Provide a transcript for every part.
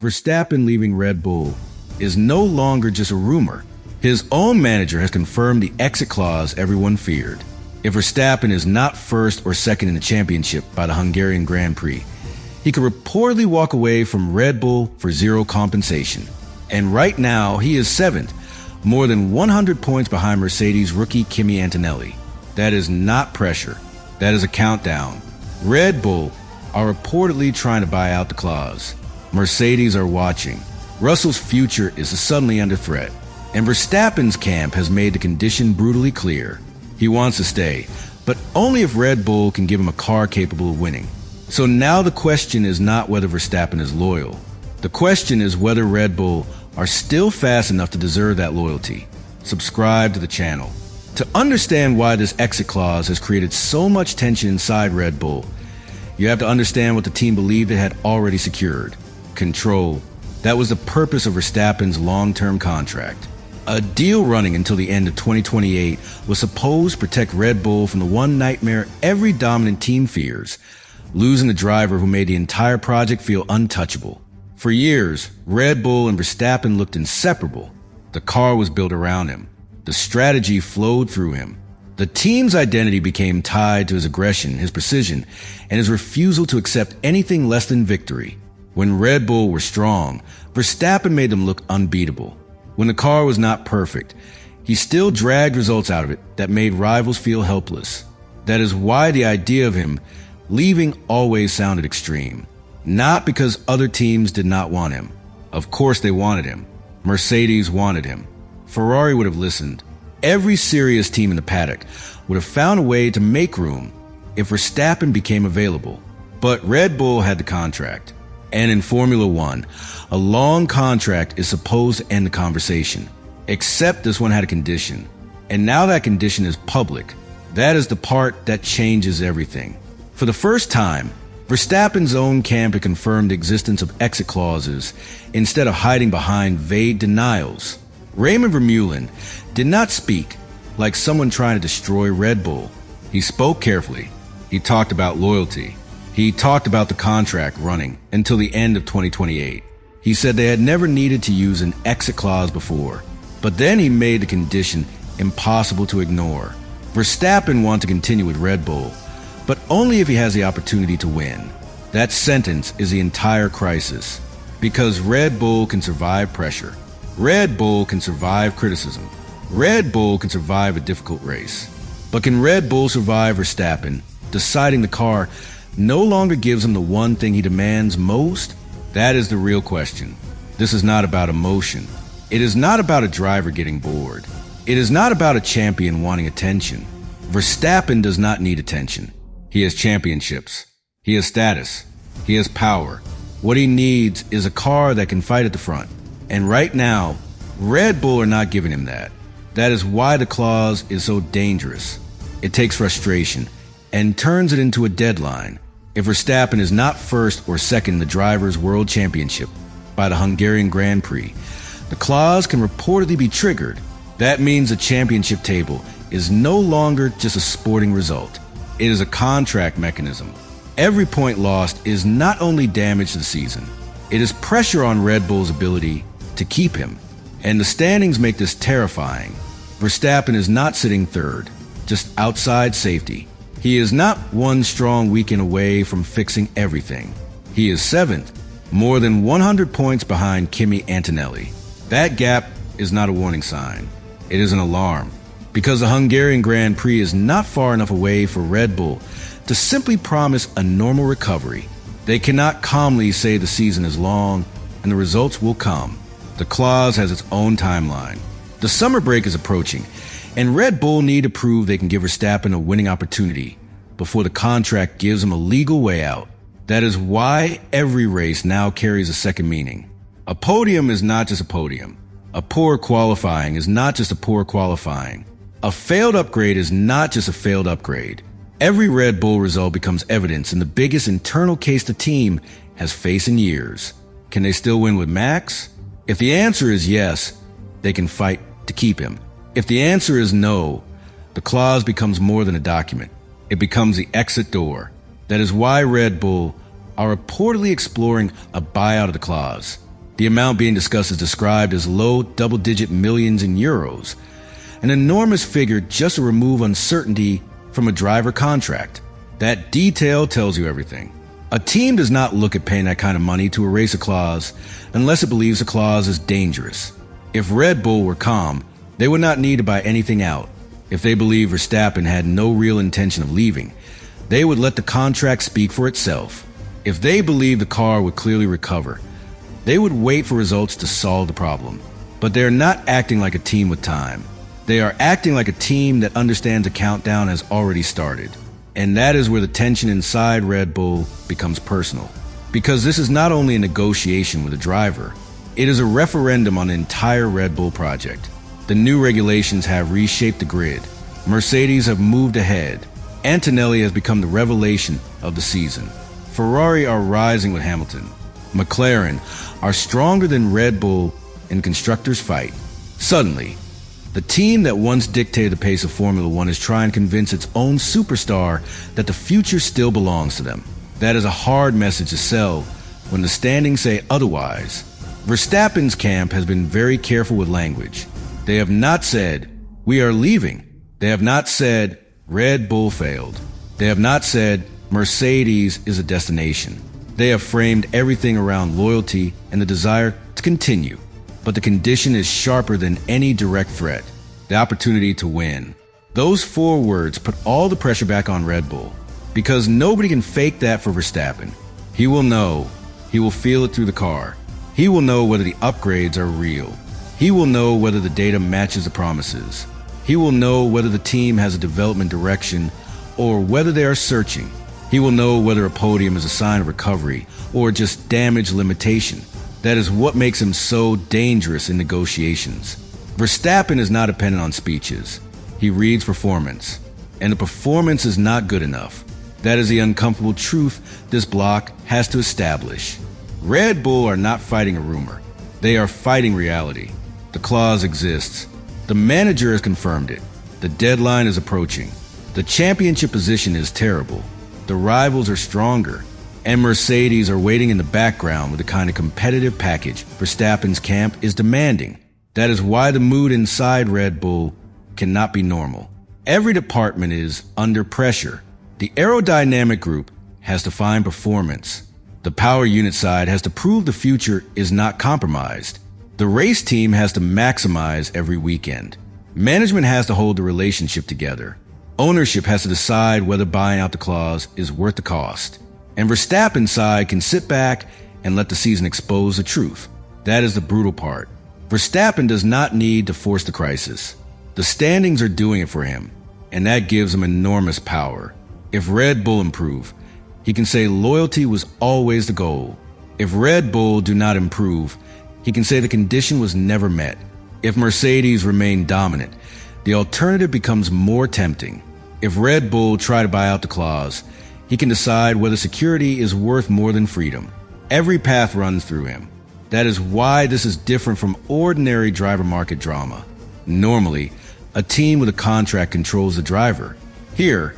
Verstappen leaving Red Bull is no longer just a rumor. His own manager has confirmed the exit clause everyone feared. If Verstappen is not first or second in the championship by the Hungarian Grand Prix, he could reportedly walk away from Red Bull for zero compensation. And right now, he is seventh, more than 100 points behind Mercedes rookie Kimi Antonelli. That is not pressure. That is a countdown. Red Bull are reportedly trying to buy out the clause. Mercedes are watching. Russell's future is suddenly under threat. And Verstappen's camp has made the condition brutally clear. He wants to stay, but only if Red Bull can give him a car capable of winning. So now the question is not whether Verstappen is loyal. The question is whether Red Bull are still fast enough to deserve that loyalty. Subscribe to the channel. To understand why this exit clause has created so much tension inside Red Bull, you have to understand what the team believed it had already secured. Control. That was the purpose of Verstappen's long-term contract. A deal running until the end of 2028 was supposed to protect Red Bull from the one nightmare every dominant team fears, losing the driver who made the entire project feel untouchable. For years, Red Bull and Verstappen looked inseparable. The car was built around him. The strategy flowed through him. The team's identity became tied to his aggression, his precision, and his refusal to accept anything less than victory. When Red Bull were strong, Verstappen made them look unbeatable. When the car was not perfect, he still dragged results out of it that made rivals feel helpless. That is why the idea of him leaving always sounded extreme. Not because other teams did not want him. Of course they wanted him. Mercedes wanted him. Ferrari would have listened. Every serious team in the paddock would have found a way to make room if Verstappen became available. But Red Bull had the contract. And in Formula One, a long contract is supposed to end the conversation. Except this one had a condition. And now that condition is public. That is the part that changes everything. For the first time, Verstappen's own camp had confirmed the existence of exit clauses instead of hiding behind vague denials. Raymond Vermeulen did not speak like someone trying to destroy Red Bull. He spoke carefully. He talked about loyalty. He talked about the contract running until the end of 2028. He said they had never needed to use an exit clause before. But then he made the condition impossible to ignore. Verstappen wants to continue with Red Bull, but only if he has the opportunity to win. That sentence is the entire crisis. Because Red Bull can survive pressure. Red Bull can survive criticism. Red Bull can survive a difficult race. But can Red Bull survive Verstappen, deciding the car no longer gives him the one thing he demands most? That is the real question. This is not about emotion. It is not about a driver getting bored. It is not about a champion wanting attention. Verstappen does not need attention. He has championships. He has status. He has power. What he needs is a car that can fight at the front. And right now, Red Bull are not giving him that. That is why the clause is so dangerous. It takes frustration and turns it into a deadline. If Verstappen is not first or second in the Drivers' World Championship by the Hungarian Grand Prix, the clause can reportedly be triggered. That means the championship table is no longer just a sporting result. It is a contract mechanism. Every point lost is not only damage to the season, it is pressure on Red Bull's ability to keep him. And the standings make this terrifying. Verstappen is not sitting third, just outside safety. He is not one strong weekend away from fixing everything. He is seventh, more than 100 points behind Kimi Antonelli. That gap is not a warning sign. It is an alarm. Because the Hungarian Grand Prix is not far enough away for Red Bull to simply promise a normal recovery. They cannot calmly say the season is long and the results will come. The clause has its own timeline. The summer break is approaching, and Red Bull need to prove they can give Verstappen a winning opportunity before the contract gives him a legal way out. That is why every race now carries a second meaning. A podium is not just a podium. A poor qualifying is not just a poor qualifying. A failed upgrade is not just a failed upgrade. Every Red Bull result becomes evidence in the biggest internal case the team has faced in years. Can they still win with Max? If the answer is yes, they can fight to keep him. If the answer is no, the clause becomes more than a document. It becomes the exit door. That is why Red Bull are reportedly exploring a buyout of the clause. The amount being discussed is described as low double-digit millions in euros, an enormous figure just to remove uncertainty from a driver contract. That detail tells you everything. A team does not look at paying that kind of money to erase a clause unless it believes a clause is dangerous. If Red Bull were calm, they would not need to buy anything out. If they believed Verstappen had no real intention of leaving, they would let the contract speak for itself. If they believed the car would clearly recover, they would wait for results to solve the problem. But they are not acting like a team with time. They are acting like a team that understands a countdown has already started. And that is where the tension inside Red Bull becomes personal. Because this is not only a negotiation with a driver, it is a referendum on the entire Red Bull project. The new regulations have reshaped the grid. Mercedes have moved ahead. Antonelli has become the revelation of the season. Ferrari are rising with Hamilton. McLaren are stronger than Red Bull in constructors' fight. Suddenly, the team that once dictated the pace of Formula One is trying to convince its own superstar that the future still belongs to them. That is a hard message to sell when the standings say otherwise. Verstappen's camp has been very careful with language. They have not said, "We are leaving." They have not said, "Red Bull failed." They have not said, "Mercedes is a destination." They have framed everything around loyalty and the desire to continue. But the condition is sharper than any direct threat: the opportunity to win. Those four words put all the pressure back on Red Bull, because nobody can fake that for Verstappen. He will know. He will feel it through the car. He will know whether the upgrades are real. He will know whether the data matches the promises. He will know whether the team has a development direction or whether they are searching. He will know whether a podium is a sign of recovery or just damage limitation. That is what makes him so dangerous in negotiations. Verstappen is not dependent on speeches. He reads performance, and the performance is not good enough. That is the uncomfortable truth this block has to establish. Red Bull are not fighting a rumor. They are fighting reality. The clause exists. The manager has confirmed it. The deadline is approaching. The championship position is terrible. The rivals are stronger. And Mercedes are waiting in the background with the kind of competitive package Verstappen's camp is demanding. That is why the mood inside Red Bull cannot be normal. Every department is under pressure. The aerodynamic group has to find performance. The power unit side has to prove the future is not compromised. The race team has to maximize every weekend. Management has to hold the relationship together. Ownership has to decide whether buying out the clause is worth the cost. And Verstappen's side can sit back and let the season expose the truth. That is the brutal part. Verstappen does not need to force the crisis. The standings are doing it for him, and that gives him enormous power. If Red Bull improve, he can say loyalty was always the goal. If Red Bull do not improve, he can say the condition was never met. If Mercedes remain dominant, the alternative becomes more tempting. If Red Bull try to buy out the clause, he can decide whether security is worth more than freedom. Every path runs through him. That is why this is different from ordinary driver market drama. Normally, a team with a contract controls the driver. Here,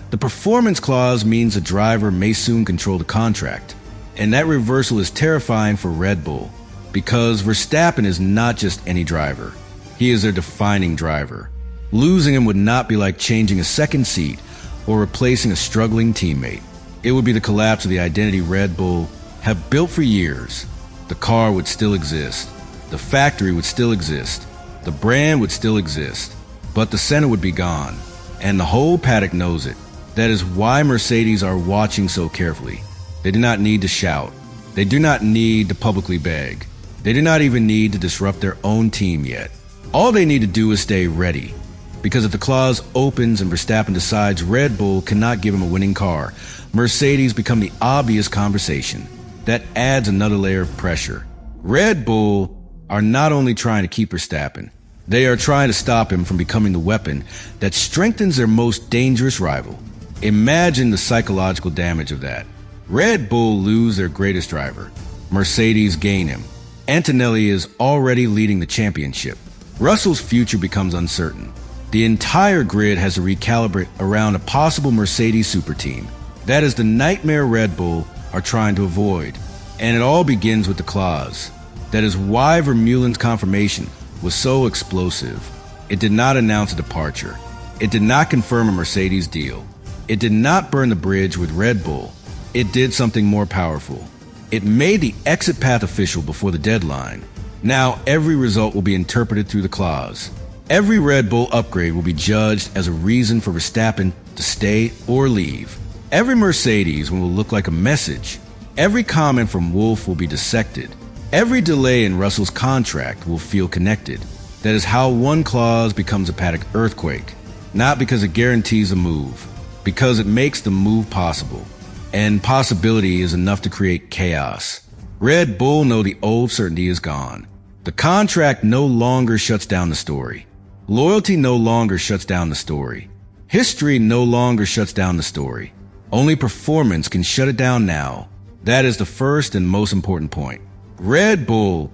the performance clause means the driver may soon control the contract. And that reversal is terrifying for Red Bull, because Verstappen is not just any driver. He is their defining driver. Losing him would not be like changing a second seat or replacing a struggling teammate. It would be the collapse of the identity Red Bull have built for years. The car would still exist. The factory would still exist. The brand would still exist. But the center would be gone. And the whole paddock knows it. That is why Mercedes are watching so carefully. They do not need to shout. They do not need to publicly beg. They do not even need to disrupt their own team yet. All they need to do is stay ready. Because if the clause opens and Verstappen decides Red Bull cannot give him a winning car, Mercedes become the obvious conversation. That adds another layer of pressure. Red Bull are not only trying to keep Verstappen, they are trying to stop him from becoming the weapon that strengthens their most dangerous rival. Imagine the psychological damage of that. Red Bull lose their greatest driver. Mercedes gain him. Antonelli is already leading the championship. Russell's future becomes uncertain. The entire grid has to recalibrate around a possible Mercedes super team. That is the nightmare Red Bull are trying to avoid. And it all begins with the clause. That is why Vermeulen's confirmation was so explosive. It did not announce a departure. It did not confirm a Mercedes deal. It did not burn the bridge with Red Bull. It did something more powerful. It made the exit path official before the deadline. Now every result will be interpreted through the clause. Every Red Bull upgrade will be judged as a reason for Verstappen to stay or leave. Every Mercedes will look like a message. Every comment from Wolff will be dissected. Every delay in Russell's contract will feel connected. That is how one clause becomes a paddock earthquake. Not because it guarantees a move, because it makes the move possible. And possibility is enough to create chaos. Red Bull know the old certainty is gone. The contract no longer shuts down the story. Loyalty no longer shuts down the story. History no longer shuts down the story. Only performance can shut it down now. That is the first and most important point. Red Bull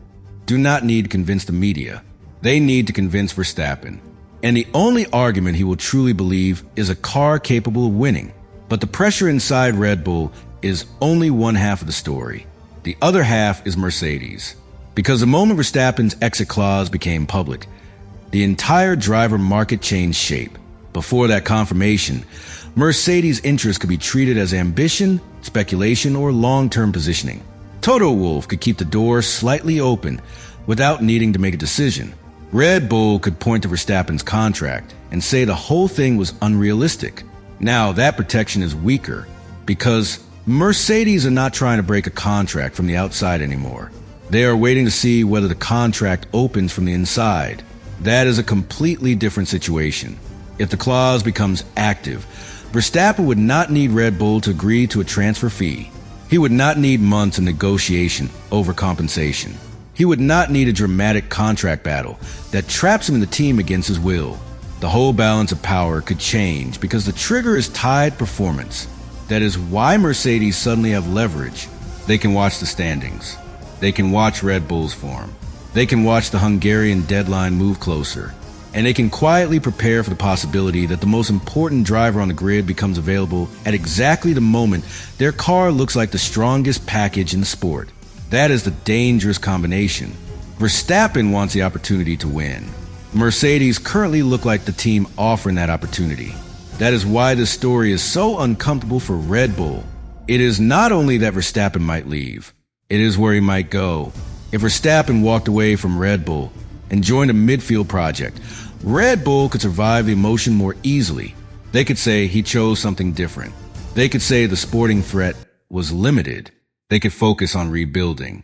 do not need to convince the media. They need to convince Verstappen. And the only argument he will truly believe is a car capable of winning. But the pressure inside Red Bull is only one half of the story. The other half is Mercedes. Because the moment Verstappen's exit clause became public, the entire driver market changed shape. Before that confirmation, Mercedes' interests could be treated as ambition, speculation, or long-term positioning. Toto Wolff could keep the door slightly open without needing to make a decision. Red Bull could point to Verstappen's contract and say the whole thing was unrealistic. Now that protection is weaker because Mercedes are not trying to break a contract from the outside anymore. They are waiting to see whether the contract opens from the inside. That is a completely different situation. If the clause becomes active, Verstappen would not need Red Bull to agree to a transfer fee. He would not need months of negotiation over compensation. He would not need a dramatic contract battle that traps him in the team against his will. The whole balance of power could change because the trigger is tied performance. That is why Mercedes suddenly have leverage. They can watch the standings. They can watch Red Bull's form. They can watch the Hungarian deadline move closer. And they can quietly prepare for the possibility that the most important driver on the grid becomes available at exactly the moment their car looks like the strongest package in the sport. That is the dangerous combination. Verstappen wants the opportunity to win. Mercedes currently look like the team offering that opportunity. That is why this story is so uncomfortable for Red Bull. It is not only that Verstappen might leave, it is where he might go. If Verstappen walked away from Red Bull and joined a midfield project, Red Bull could survive the emotion more easily. They could say he chose something different. They could say the sporting threat was limited. They could focus on rebuilding.